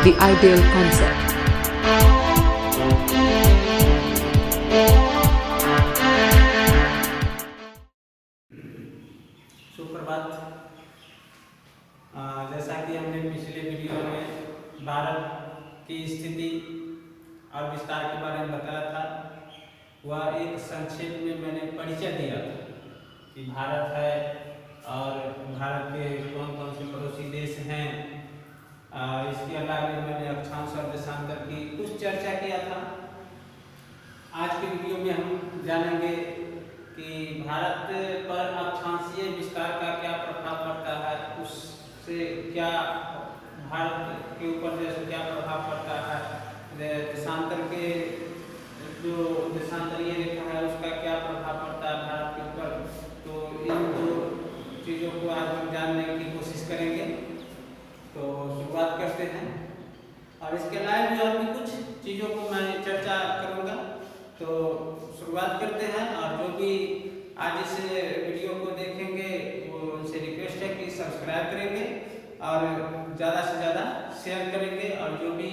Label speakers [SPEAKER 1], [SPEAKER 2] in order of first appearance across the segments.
[SPEAKER 1] the ideal concept.
[SPEAKER 2] सुप्रभात। जैसा कि हमने पिछले वीडियो में भारत की स्थिति और विस्तार के बारे में बताया था, वह एक संक्षेप में मैंने परिचय दिया था कि भारत है और भारत के कौन कौन से पड़ोसी देश हैं। इसके अलावा मैंने अक्षांश और देशांतर की कुछ चर्चा किया था। आज के वीडियो में हम जानेंगे कि भारत पर अक्षांशीय विस्तार का क्या प्रभाव पड़ता है, उससे क्या भारत के ऊपर जैसे क्या प्रभाव पड़ता है, देशांतर के जो देशांतरीय रेखा है उसका क्या प्रभाव पड़ता है भारत के ऊपर। तो इन दो चीज़ों को आज हम जानने की कोशिश करेंगे। तो शुरुआत करते हैं और इसके अलावा भी और भी कुछ चीज़ों को मैं चर्चा करूँगा। तो शुरुआत करते हैं और जो भी आज इस वीडियो को देखेंगे वो उनसे रिक्वेस्ट है कि सब्सक्राइब करेंगे और ज़्यादा से ज़्यादा शेयर करेंगे और जो भी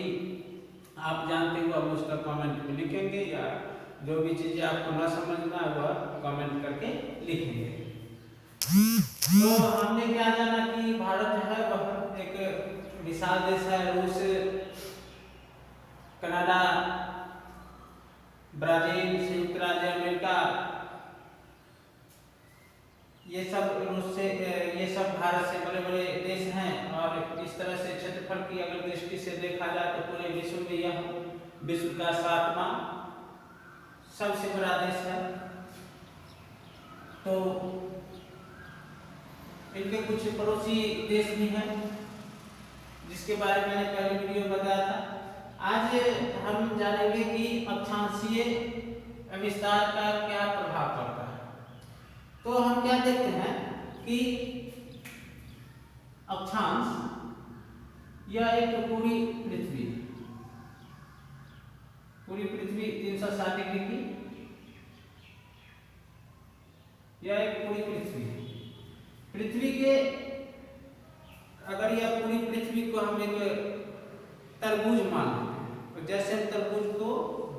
[SPEAKER 2] आप जानते हो अब उसका कमेंट में लिखेंगे या जो भी चीज़ें आपको ना समझना है वह कमेंट करके लिखेंगे। तो हमने क्या जाना कि भारत जो है वह एक विशाल देश है। रूस, कनाडा, ब्राजील, संयुक्त राज्य अमेरिका, ये सब भारत से बड़े बड़े देश हैं। और इस तरह से क्षेत्रफल की अगर दृष्टि से देखा जाए तो पूरे विश्व में यह विश्व का 7वां सबसे बड़ा देश है। तो इनके कुछ पड़ोसी देश भी हैं जिसके बारे में मैंने पहले वीडियो में बताया था। आज हम जानेंगे कि अक्षांशीय विस्तार का क्या प्रभाव पड़ता है। तो हम क्या देखते हैं कि अक्षांश यह एक पूरी पृथ्वी 360 डिग्री की, यह एक पूरी पृथ्वी के अगर यह पूरी पृथ्वी को हम एक तरबूज मान लेते हैं तो जैसे तरबूज को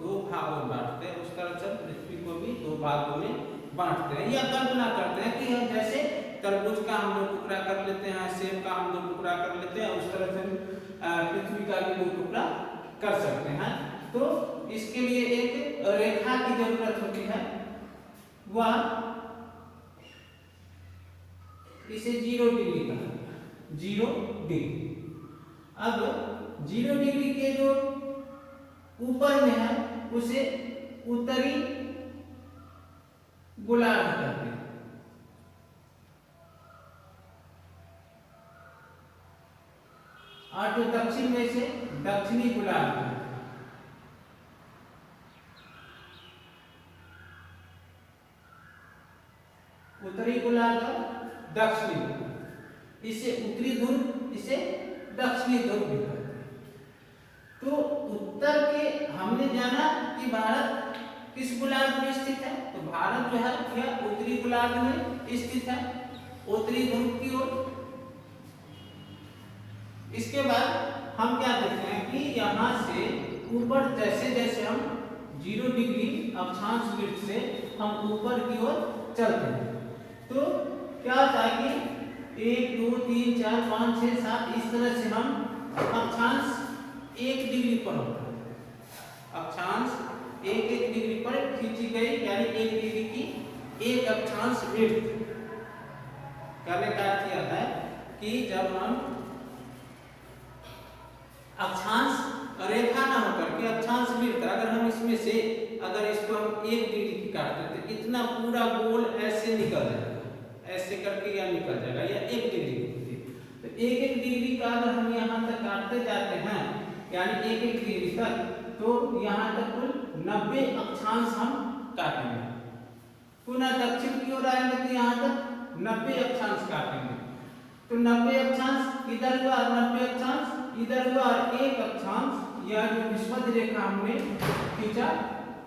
[SPEAKER 2] 2 भागों में बांटते हैं उस तरह से पृथ्वी को भी 2 भागों में बांटते हैं या कल्पना करते हैं कि हम जैसे तरबूज का हम 2 टुकड़ा कर लेते हैं, सेब का हम 2 टुकड़ा कर लेते हैं, उस तरह से पृथ्वी का भी 2 टुकड़ा कर सकते हैं। तो इसके लिए एक रेखा की जरूरत होती है, वह इसे 0 डिग्री कहते हैं, 0 डिग्री। अब 0 डिग्री के जो ऊपर में है उसे उत्तरी गोलार्ध कहते हैं। और जो दक्षिण में से दक्षिणी गोलार्ध कहते हैं। उत्तरी गोलार्ध और दक्षिणी गोलार्ध, इसे उत्तरी ध्रुव, इसे दक्षिणी ध्रुव भी कहते हैं। तो उत्तर के हमने जाना कि भारत किस गोलार्ध में स्थित है, तो भारत जो है यह उत्तरी गोलार्ध में स्थित है, उत्तरी ध्रुव की ओर। इसके बाद हम क्या देखते हैं कि यहाँ से ऊपर जैसे जैसे हम 0 डिग्री अक्षांश वृत्त से हम ऊपर की ओर चलते हैं तो क्या होता है कि 1 2 3 4 5 6 7 इस तरह से हम अक्षांश 1 डिग्री पर होता है। अक्षांश 1 डिग्री पर खींची गई यानी 1 डिग्री की एक अक्षांश वृत्त करने का अर्थ यह है कि जब हम अक्षांश रेखा ना होकर के अक्षांश वृत्त अगर हम इसमें से अगर इसको हम 1 डिग्री की काटते तो इतना पूरा गोल ऐसे निकल जाएगा, ऐसे करके या निकल जाएगा या 1 डिग्री की। तो 1 डिग्री का अगर हम यहाँ तक काटते जाते हैं यानी 1 डिग्री तक, तो यहाँ तक कुल 90 अक्षांश हम काटेंगे। पुनः दक्षिण की ओर आएंगे तो यहाँ तक 90 अक्षांश काटेंगे। तो 90 अक्षांश इधर हुआ, 90 अक्षांश इधर हुआ और 1 अक्षांश यह जो विषुवत रेखा हमने खींचा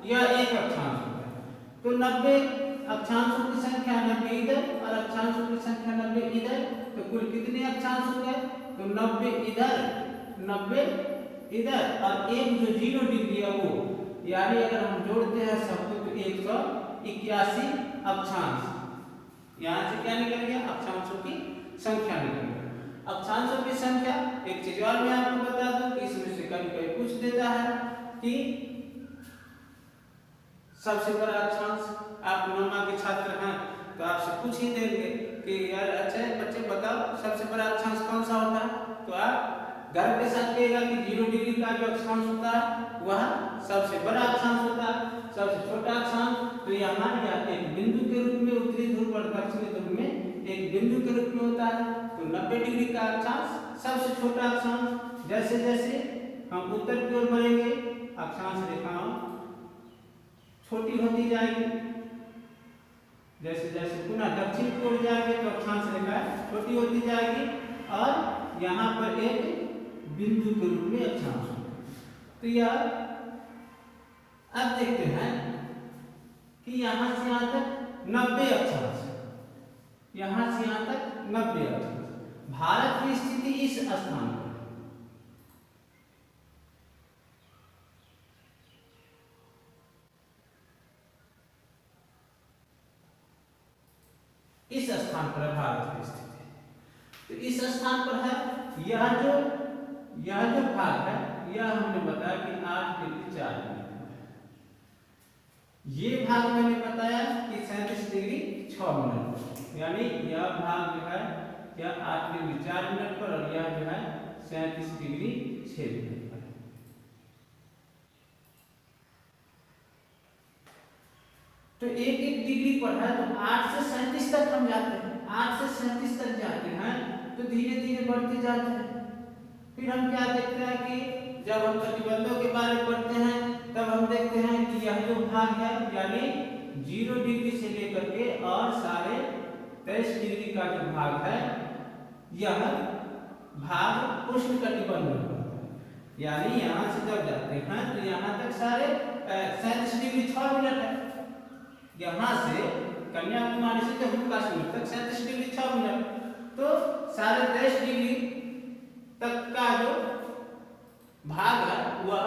[SPEAKER 2] यह 1 अक्षांश होता है। तो 90 अक्षांशों की संख्या 90 इधर और अक्षांशों की संख्या 90 इधर, तो कुल कितने अक्षांश हो गए, तो 90 इधर 90 इधर और एक जो 0 डिग्री है वो, यानी अगर हम जोड़ते हैं सबको तो 181 अक्षांश। यहाँ से क्या निकल गया? अक्षांशों की संख्या निकल गई। अक्षांशों की संख्या, एक चीज और मैं आपको बता दूं कि इसमें से कभी कभी पूछ देता है कि सबसे बड़ा अक्षांश, आप नौमा के छात्र हैं तो आपसे पूछ ही देंगे कि यार अच्छा बच्चे बताओ सबसे बड़ा अक्षांश कौन सा होता है, तो आप गर्व के साथ कहिएगा कि 0 डिग्री का जो अक्षांश होता है वह सबसे बड़ा अक्षांश होता है। सबसे छोटा अक्षांश तो यहाँ या एक बिंदु के रूप में उत्तरी ध्रुव और दक्षिणी ध्रुव में एक बिंदु के रूप में होता है, तो 90 डिग्री का अक्षांश सबसे छोटा अक्षांश। जैसे जैसे हम उत्तर की ओर बढ़ेंगे अक्षांश रेखा छोटी होती जाएगी, जैसे जैसे पुनः दक्षिण की ओर जाएंगे तो अक्षांश रेखा छोटी होती जाएगी और यहाँ पर एक बिंदु के रूप में अक्षांश होगा। तो यह अब देखते हैं कि यहाँ से यहाँ तक 90 अक्षांश, यहाँ से यहाँ तक 90 अक्षांश। भारत की स्थिति इस स्थान पर, इस स्थान पर है भारत की स्थिति। तो इस स्थान पर है यह जो भाग है, यह हमने बताया कि 8 डिग्री 4 मिनट। ये भाग मैंने बताया कि 37 डिग्री 6 मिनट, यानी यह भाग जो है यह 8 डिग्री 4 मिनट पर और यह जो है 37 डिग्री 6 मिनट पर। तो एक एक डिग्री पर है, तो 8 से 37 तक हम जाते हैं, 8 से 37 तक जाते हैं तो धीरे धीरे बढ़ते जाते हैं। फिर हम क्या देखते हैं कि जब हम प्रतिबंधों के बारे में पढ़ते हैं तब हम देखते हैं कि यह जो भाग है यानी 0 डिग्री से लेकर के और 23.5 डिग्री का जो भाग है यह भाग उष्णकटिबंध में होता है। यानी यहाँ से जब जाते हैं तो यहाँ तक 37 डिग्री 6 मिनट है। यहाँ से कन्याकुमारी से जम्मू कश्मीर तक 37 डिग्री 6 मिनट, तो 23.5 डिग्री तक का जो भाग है वह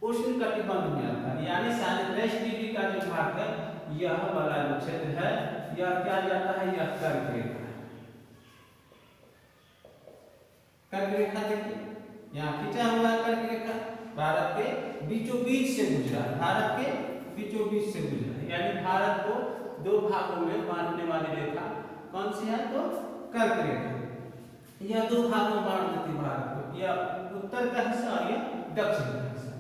[SPEAKER 2] उष्णकटिबंध में आता है। यानी 23.5 डिग्री का जो भाग है यह वाला जो क्षेत्र है यह क्या जाता है, यह कर्क रेखा है। कर्क रेखा देखिए यहाँ खींचा हुआ है, कर्क रेखा भारत के बीचों बीच से गुजरा है, भारत के बीचों बीच से गुजरा है। यानी भारत को 2 भागों में बांटने वाली रेखा कौन सी है, तो कर्क रेखा। यह 2 भागों में बांट देती भारत को, यह उत्तर का हिस्सा और यह दक्षिण का हिस्सा।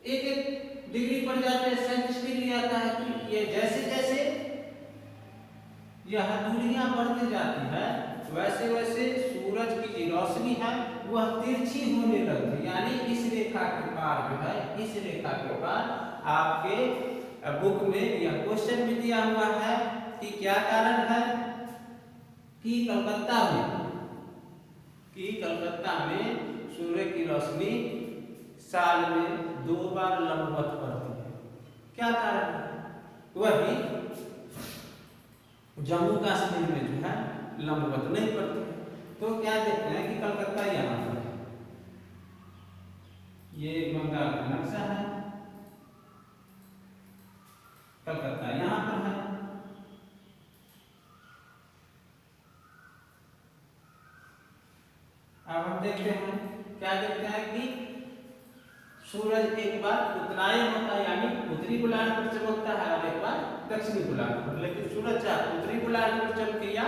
[SPEAKER 2] एक एक डिग्री पर जाते हैं 37 डिग्री आता है, तो ये जैसे जैसे यह दूरियां बढ़ती जाती है वैसे वैसे सूरज की जो रोशनी है वह तिरछी होने लगती है। यानी इस रेखा के पार जो है, इस रेखा के पार आपके बुक में यह क्वेश्चन भी दिया हुआ है कि क्या कारण है कि कलकत्ता में सूर्य की रोशनी साल में 2 बार लंबवत पड़ती है। क्या कारण है? वही जम्मू कश्मीर में जो है लंबवत नहीं पड़ती है। तो क्या देखते हैं कि कलकत्ता यहाँ पर है, ये बंगाल का नक्शा है, कलकत्ता यहाँ पर है। अब हम देखते हैं, क्या देखते हैं कि सूरज एक बार उत्तरायण होता है यानी उत्तरी गोलार्ध पर चमकता है और एक बार दक्षिणी गोलार्ध पर। लेकिन सूरज चाहे उत्तरी गोलार्ध पर चमके या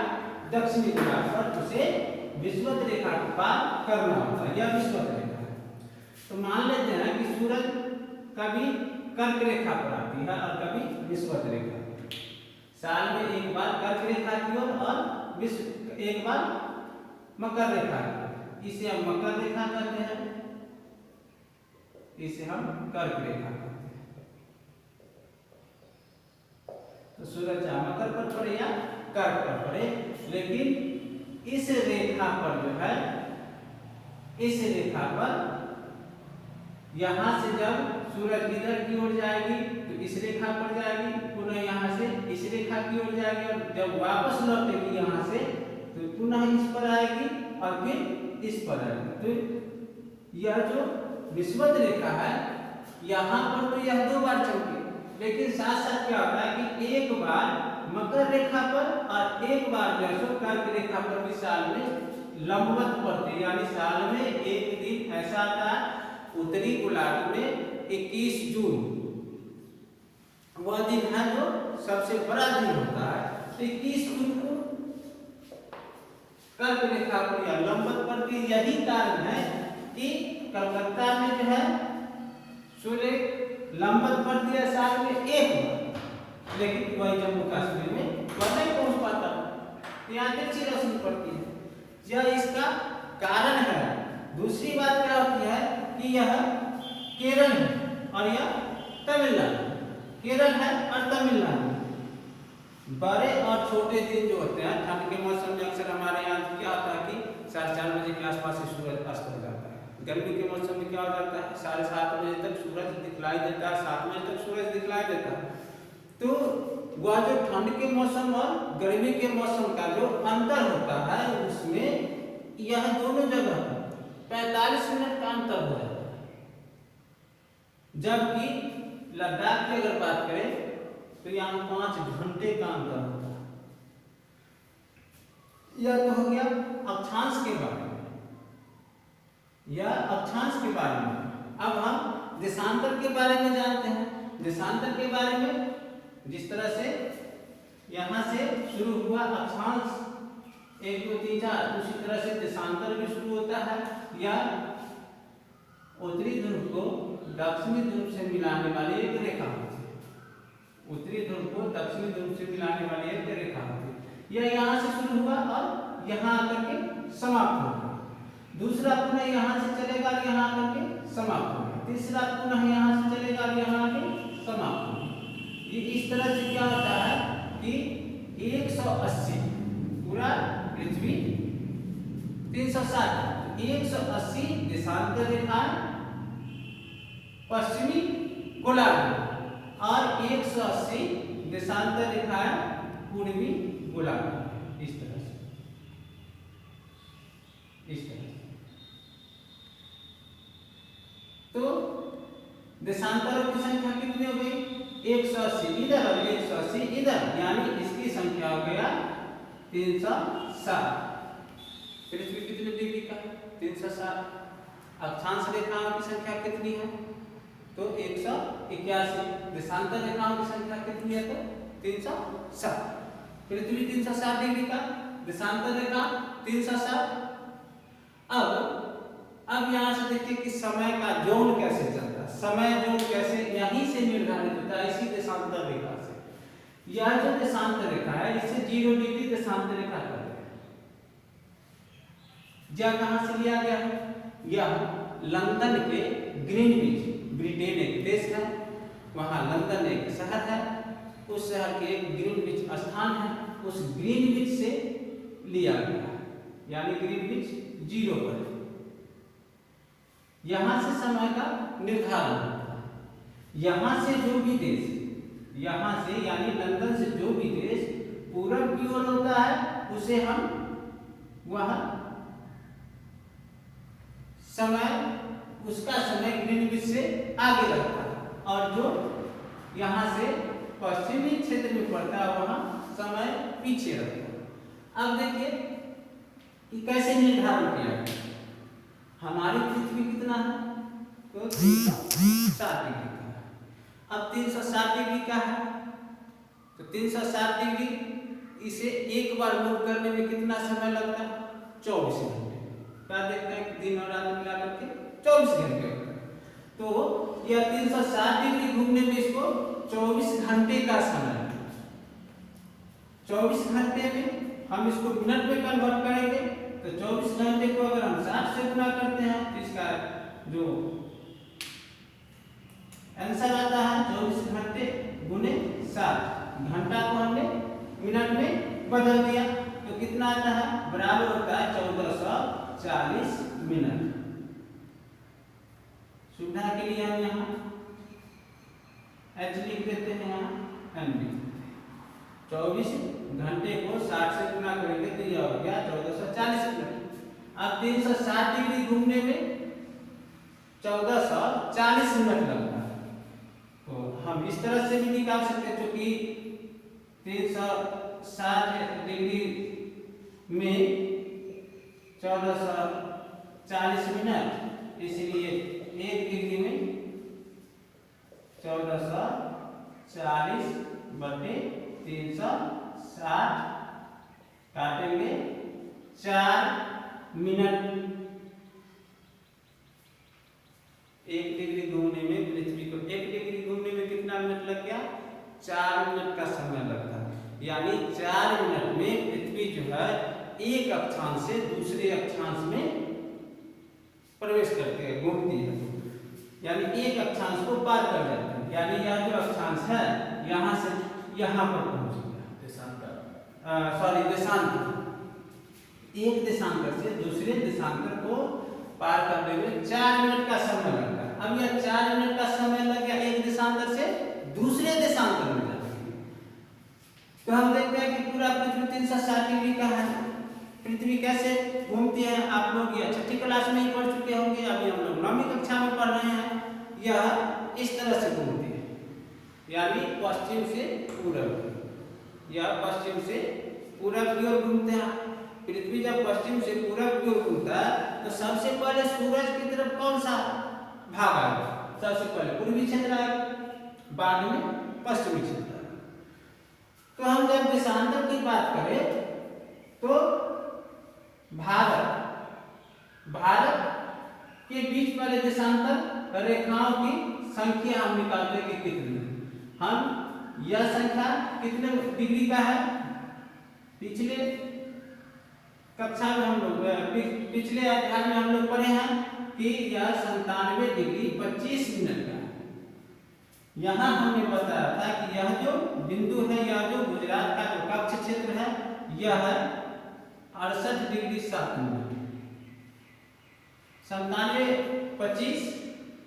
[SPEAKER 2] दक्षिणी गोलार्ध पर, उसे विषुवत रेखा को पार करना होता है, यह विषुवत रेखा है। तो मान लेते हैं कि सूरज कभी कर्क रेखा पर आती है और कभी विषुवत रेखा। साल में एक बार कर्क रेखा की ओर और एक बार मकर रेखा की ओर। इसे हम मकर रेखा कहते हैं, इसे हम कर्क रेखा कहते हैं। तो सूरज चाहे मकर पर पड़े या कर्क पर पड़े, लेकिन इस रेखा पर जो है, इस रेखा पर यहां से जब सूरज इधर की ओर जाएगी तो इस रेखा पर जाएगी, पुनः यहाँ से इस रेखा की ओर जाएगी और जब वापस लौटेगी यहाँ से तो पुनः इस पर आएगी और फिर इस पर आएगा। तो यह जो विषुवत रेखा है यहाँ पर तो यह 2 बार चमके, लेकिन साथ साथ क्या होता है कि एक बार मकर रेखा पर और एक बार जो है कर्क रेखा पर भी साल में लंबवत पड़ती है, यानी साल में एक दिन ऐसा आता है उत्तरी गोलार्ध में 21 जून वह दिन है जो सबसे बड़ा दिन होता है। तो 21 जून को कर्क रेखा पर या लंबवत पड़ती है। यही कारण है कि कलकत्ता में जो है सूर्य लंबवत पड़ती है साल में एक बार, लेकिन वही जम्मू कश्मीर में वह नहीं पहुंच पाता, यहाँ तिरछी रोशनी पड़ती है। यह इसका कारण है। दूसरी बात क्या होती है कि यह केरल है और यह तमिलनाडु, केरल है और तमिलनाडु। बड़े और छोटे दिन जो होते हैं ठंड के मौसम में अक्सर हमारे यहाँ क्या होता है कि 4:30 बजे के आसपास से सूरज अस्त हो जाता है। गर्मी के मौसम में क्या हो जाता है 7:30 बजे तक सूरज दिखलाई देता है, 7 बजे तक सूरज दिखलाई देता है। तो वह जो ठंड के मौसम और गर्मी के मौसम का जो अंतर होता है उसमें यह दोनों जगह 45 मिनट का अंतर हो जाता है। जबकि लद्दाख की अगर बात करें तो यहाँ 5 घंटे का अंतर होता है। यह तो हो गया अक्षांश के बारे में, यह अक्षांश के बारे में। अब हम देशांतर के बारे में जानते हैं। देशांतर के बारे में जिस तरह से यहाँ से शुरू हुआ अक्षांश 1 2 3 4, उसी तरह से देशांतर भी शुरू होता है। या उत्तरी ध्रुव को दक्षिणी ध्रुव से मिलाने वाली एक रेखा होती है। उत्तरी ध्रुव को दक्षिणी ध्रुव से मिलाने वाली एक रेखा होती है। यह यहाँ से शुरू हुआ और यहाँ आकर के समाप्त हो गया। दूसरा पुनः यहाँ से चलेगा और यहाँ आकर के समाप्त हो गया। तीसरा पुनः यहाँ से चलेगा और यहाँ आकर समाप्त हो गया। ये इस तरह से क्या होता है कि 180 पूरा पृथ्वी 360 180 देशांतर रेखाएं पश्चिमी गोलार्ध और 180 देशांतर रेखाएं पूर्वी गोलार्ध। इस तरह से तो देशांतरों की संख्या कितनी हो गई 180 इधर और 180 इधर, यानी इसकी संख्या हो गया 360। पृथ्वी कितने डिग्री का है 360। अक्षांश रेखाओं की संख्या कितनी है तो 181। देशांतर रेखाओं की संख्या कितनी है तो 360। पृथ्वी 360 डिग्री का, देशांतर रेखा 360। अब यहाँ से देखिए कि समय का जोन कैसे चलता है। समय जोन कैसे यहीं से निर्धारित होता है, इसी देशांतर रेखा से। यह जो देशांतर रेखा है इसे 0 डिग्री देशांतर रेखा कहते हैं। यह कहां से लिया गया है? यह लंदन के ग्रीनविच, ब्रिटेन एक देश है, वहां लंदन एक शहर है, उस शहर के एक ग्रीनविच स्थान है, उस ग्रीनविच से लिया गया है, यानी ग्रीनविच 0 पर। यहां से समय का निर्धारण होता है। यहां से जो भी देश, यहां से यानी लंदन से जो भी देश पूरब की ओर होता है उसे हम वह समय, उसका समय ग्रीनविच से आगे रखता है, और जो यहां से पश्चिमी क्षेत्र में पड़ता है वहां समय पीछे रखता है। अब देखिए कि कैसे निर्धारण किया गया। हमारी पृथ्वी कितना है तो 360 डिग्री का है। अब 360 डिग्री का है तो 360 डिग्री इसे एक बार मूव करने में कितना समय लगता है 24 घंटे। क्या देखते हैं दिन और रात मिला करके 24 घंटे होता है। तो यह 360 डिग्री घूमने में इसको 24 घंटे का समय है। 24 घंटे में हम इसको मिनट में कन्वर्ट करेंगे तो 24 घंटे को अगर हम 60 से गुना करते हैं तो इसका जो आंसर आता है 24 घंटे गुने 60। घंटा को हमने मिनट में बदल दिया तो कितना आता है, बराबर होता है 1440 मिनट। सुविधा के लिए हम यहाँ h लिख देते हैं, यहाँ m लिख देते हैं। 24 घंटे को 60 से गुना करेंगे तो यह हो गया 1440 मिनट। अब 360 डिग्री घूमने में 1440 मिनट लगता है। तो हम इस तरह से भी निकाल सकते हैं, क्योंकि 360 डिग्री में 1440 मिनट, इसलिए 1 डिग्री में 1440 बटे 360 काटेंगे 4 मिनट। 1 डिग्री घूमने में पृथ्वी को 1 डिग्री घूमने में कितना मिनट लग गया? 4 मिनट का समय लगता है। यानी 4 मिनट में पृथ्वी जो है एक अक्षांश से दूसरे अक्षांश में प्रवेश करती है, घूमती है, यानी एक अक्षांश को पार कर जाती है। यानी यह जो अक्षांश है यहाँ से यहाँ पर पहुंच गया, देशांतर, देशांतर, एक देशांतर से दूसरे देशांतर को पार करने में 4 मिनट का समय लगता है। अब यह 4 मिनट का समय लग गया एक देशांतर से दूसरे देशांतर में जाने में। तो हम देखते हैं कि पूरा पृथ्वी 360 डिग्री का है। पृथ्वी कैसे घूमती है आप लोग ये छठी क्लास में ही पढ़ चुके होंगे, अभी हम लोग 9वीं कक्षा में पढ़ रहे हैं। यह इस तरह से घूमती है, यानी पश्चिम से पूरब, यह पश्चिम से पूरब की ओर घूमते हैं। पृथ्वी जब पश्चिम से पूरब की ओर घूमता है तो सबसे पहले सूरज की तरफ कौन सा भाग आएगा? सबसे पहले पूर्वी क्षेत्र आएगा, बाद में पश्चिमी क्षेत्र। तो हम जब देशांतर की बात करें तो भारत के बीच वाले देशांतर रेखाओं की संख्या हम निकालते हैं कि कितनी। हम यह संख्या कितने डिग्री का है? पिछले कक्षा में हम लोग पिछले अध्याय में हम लोग पढ़े हैं कि यह 97 डिग्री 25 मिनट का है। यहाँ हमने बताया था कि यह जो बिंदु है, यह जो गुजरात का जो कक्ष क्षेत्र है, यह है 68 डिग्री 7 मिनट। 97 25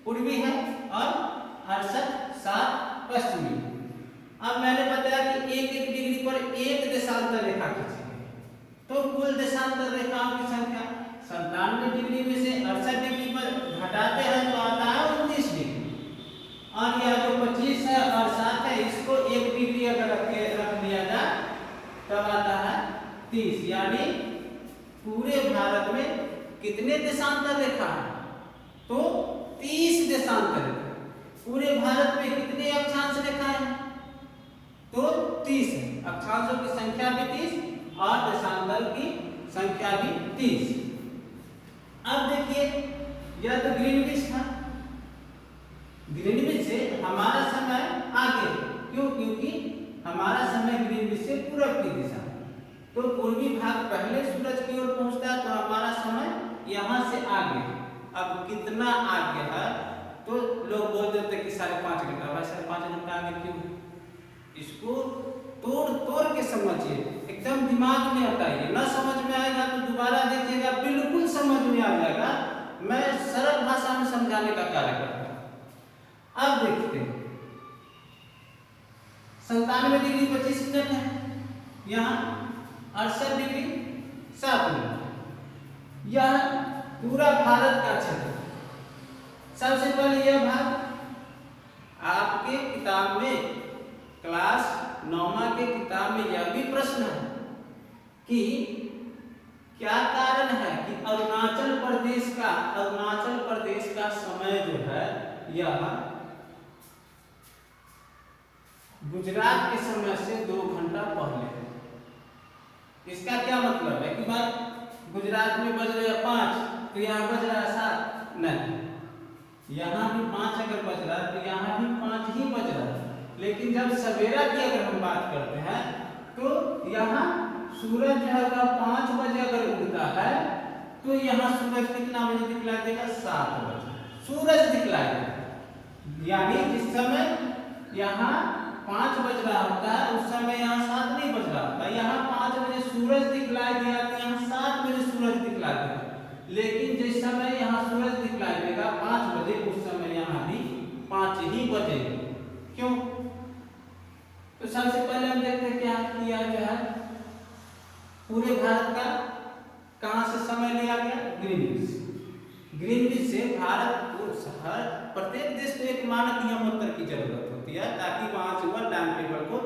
[SPEAKER 2] पूर्वी है और 68 7 पश्चिमी। अब मैंने बताया कि एक एक डिग्री पर एक देशांतर रेखा खींची, तो कुल देशांतर रेखाओं की संख्या 97 डिग्री में से 68 डिग्री पर घटाते हैं तो आता है 29 डिग्री, और यह जो 25 है और 7 है इसको 1 डिग्री अगर रख दिया जाए तब आता है 30। यानी पूरे भारत में कितने देशांतर रेखा है? तो 30 देशांतर रेखा। पूरे भारत में कितने अक्षांश रेखा है? तो 30 है। अक्षांशों की संख्या भी 30 और देशांतर की संख्या भी 30। अब देखिए यह तो ग्रीनविच था, ग्रीनविच से हमारा समय आगे, क्यों? क्योंकि हमारा समय ग्रीनविच से पूरब की दिशा, तो पूर्वी भाग पहले सूरज की ओर पहुंचता है, तो हमारा समय यहाँ से आगे। अब कितना आगे है? तो लोग बोल देते कि 5.5 घंटा। भाई 5.5 घंटा आगे क्यों? इसको तोड़ तोड़ के समझिए, एकदम दिमाग में हटाइए। ना समझ में आएगा तो दोबारा देखिएगा, बिल्कुल समझ में आ जाएगा। मैं सरल भाषा में समझाने का कार्य करता हूं। अब देखते हैं 97 डिग्री 25 मिनट है, यहाँ 68 डिग्री 7 मिनट। यह पूरा भारत का क्षेत्र। सबसे पहले यह भाग आपके किताब में, क्लास 9वीं के किताब में यह भी प्रश्न है कि क्या कारण है कि अरुणाचल प्रदेश का समय जो है यह गुजरात के समय से 2 घंटा पहले है। इसका क्या मतलब है कि भाई गुजरात में बज रहे 5 तो यहाँ बज रहा 7? नहीं, यहाँ भी 5 अगर बज रहा है तो यहाँ भी 5 ही बज रहा है। लेकिन जब सवेरा की अगर हम बात करते हैं तो यहाँ सूरज जो है वह 5 बजे अगर उगता है तो यहाँ सूरज कितना बजे दिखलाई देगा? 7 बजे सूरज दिखलाई देगा। यानी जिस समय यहाँ 5 बज रहा होता है उस समय यहाँ 7 नहीं बज रहा होता। यहाँ 5 बजे सूरज दिखलाई दिया तो यहाँ 7 बजे सूरज दिखलाई देगा। लेकिन जिस समय यहाँ सूरज दिखलाई देगा 5 बजे, उस समय यहाँ भी 5 ही बजेगा। क्यों? तो सबसे पहले हम देखते हैं क्या किया जो है पूरे भारत का कहाँ से समय लिया गया? ग्रीनविच से। ग्रीनविच से भारत को हर प्रत्येक देश को एक मानक नियमोत्तर की जरूरत होती है ताकि वहां से वह टाइम टेबल को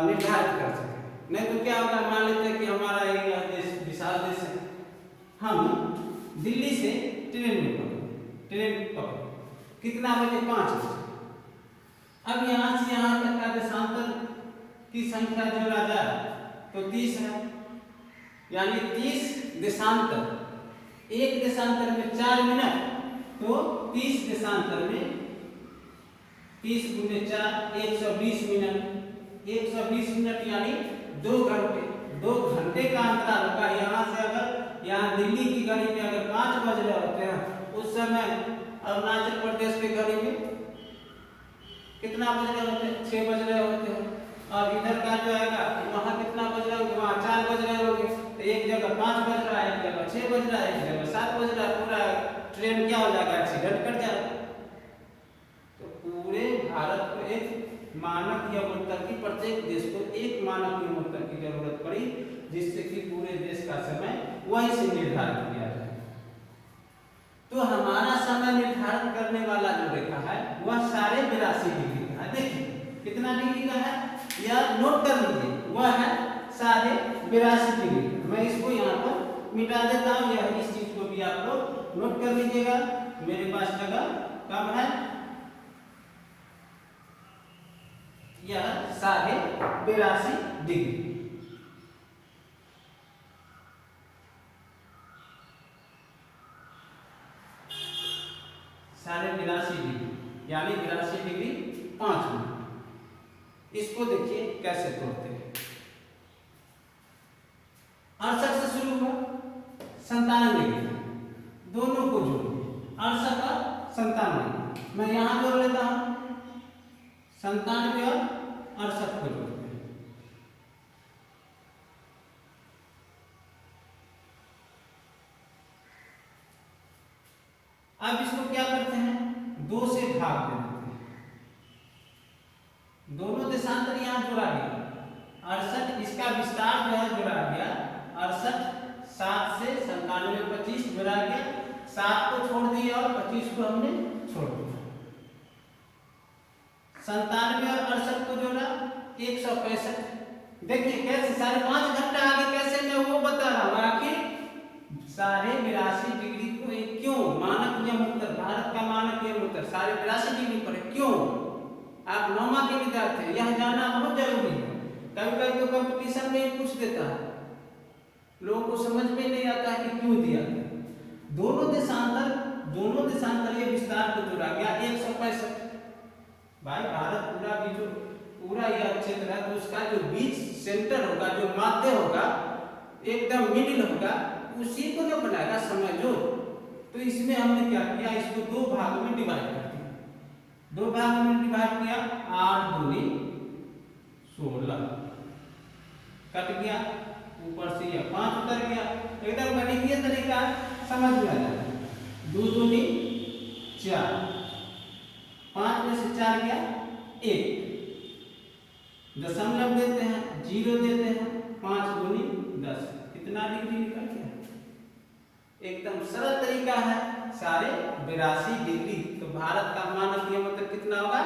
[SPEAKER 2] निर्धारित कर सके। नहीं तो क्या होगा, मान लेते हैं कि हमारा यह देश विशाल देश है, हम दिल्ली से ट्रेन पकड़ो, कितना बजे? 5 बजे। अब यहाँ से यहाँ तक का देशांतर की संख्या जोड़ा जाए तो 30 है, यानी 30 देशांतर, एक देशांतर में 4 मिनट, तो 30 देशांतर में 30 गुने 4 120 मिनट। 120 मिनट यानी 2 घंटे। 2 घंटे का अंतराल होगा। यहाँ से अगर यहाँ दिल्ली की घड़ी में अगर 5 बज रहे होते हैं, उस समय अरुणाचल प्रदेश की घड़ी में कितना बज रहे होते हैं? 6 बज रहे होते हैं। और इधर का जो आएगा वहाँ कितना बज रहा होगा? वहाँ 4 बज रहे होंगे। तो एक जगह 5 बज रहा है, एक जगह 6 बज रहा है, एक जगह 7 बज रहा है। पूरा ट्रेन क्या हो जाएगा? एक्सीडेंट कर जाएगा। तो पूरे भारत को एक मानक नियमोत्तर की, प्रत्येक देश को एक मानक नियमोत्तर की जरूरत पड़ी, जिससे कि पूरे देश का समय वहीं से निर्धारित किया जाए। तो हमारा समय निर्धारित करने वाला जो रेखा है वह 82.5 डिग्री का है। देखिए कितना डिग्री का है, यह नोट कर लीजिए, वह है 82.5 डिग्री। मैं इसको यहाँ पर मिटा देता हूँ, यह इस चीज को भी आप लोग नोट कर लीजिएगा, मेरे पास जगह कम है। यह 82.5 डिग्री। साढ़े 82 डिग्री यानी 82 डिग्री 5 मिनट। इसको देखिए कैसे तोड़ते हैं। 68 से शुरू हुआ, 97 डिग्री, दोनों को जोड़ो, 68 और 97। मैं यहां जोड़ लेता हूं, 97 और 68 को जोड़ते हैं। अब इसको क्या करते हैं? 2 से भाग दे देते हैं। दोनों देशांतर यहाँ जोड़ा गया, 68, इसका विस्तार जो है जोड़ा गया। 68 7 से 97 25 जोड़ा गया, 7 को छोड़ दिया और 25 को हमने छोड़ दिया। 97 और 68 को जोड़ा 165। देखिए कैसे 5.5 घंटा आगे कैसे मैं वो बता रहा हूँ। आखिर 82.5 डिग्री को क्यों मानक नियमोत्तर, भारत का मानक नियमोत्तर 82.5 डिग्री पर है, क्यों? आप 9वां के विद्यार्थी हैं, यह जानना बहुत जरूरी है। कभी कभी तो कंपटीशन में ही पूछ देता है, लोगों को समझ में नहीं आता है कि क्यों दिया गया। दोनों देशांतर ये विस्तार को जोड़ा गया 165। भाई भारत पूरा भी जो पूरा यह क्षेत्र है, तो उसका जो बीच सेंटर होगा, जो माध्य होगा, एकदम मिडिल होगा, उसी को जो बनाएगा समय जो। तो इसमें हमने क्या किया, इसको 2 भाग में डिवाइड कर दिया। 2 भाग में डिवाइड किया, 8 दूनी 16 कट गया, ऊपर से यह 5 उतर गया। एकदम गणितीय तरीका समझ में आ जाए। 2 दूनी 4, 5 में से 4 गया 1, दशमलव देते हैं, 0 देते हैं, 5 दूनी 10, कितना डिग्री निकल गया? एकदम सरल तरीका है, 82.5 डिग्री। तो भारत का मानक नियमोत्तर कितना होगा?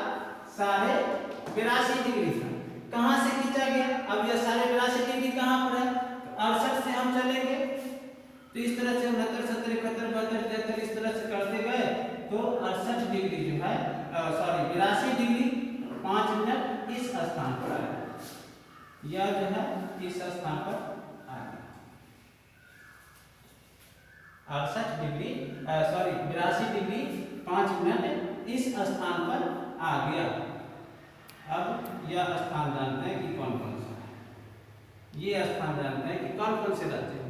[SPEAKER 2] 82.5 डिग्री था। कहां से खींचा गया? अब यह 82.5 डिग्री कहां पर है? 68 से हम चलेंगे, तो इस तरह से 69 70 71 72 73 इस तरह से करते गए, तो 68 डिग्री जो है 82 डिग्री 5 मिनट इस स्थान पर आया। यह जो है इस स्थान पर आ गया 68 डिग्री 82 डिग्री 5 मिनट इस स्थान पर आ गया। अब यह स्थान जानते हैं कि कौन कौन सा है। ये स्थान जानते हैं कि कौन कौन से राज्य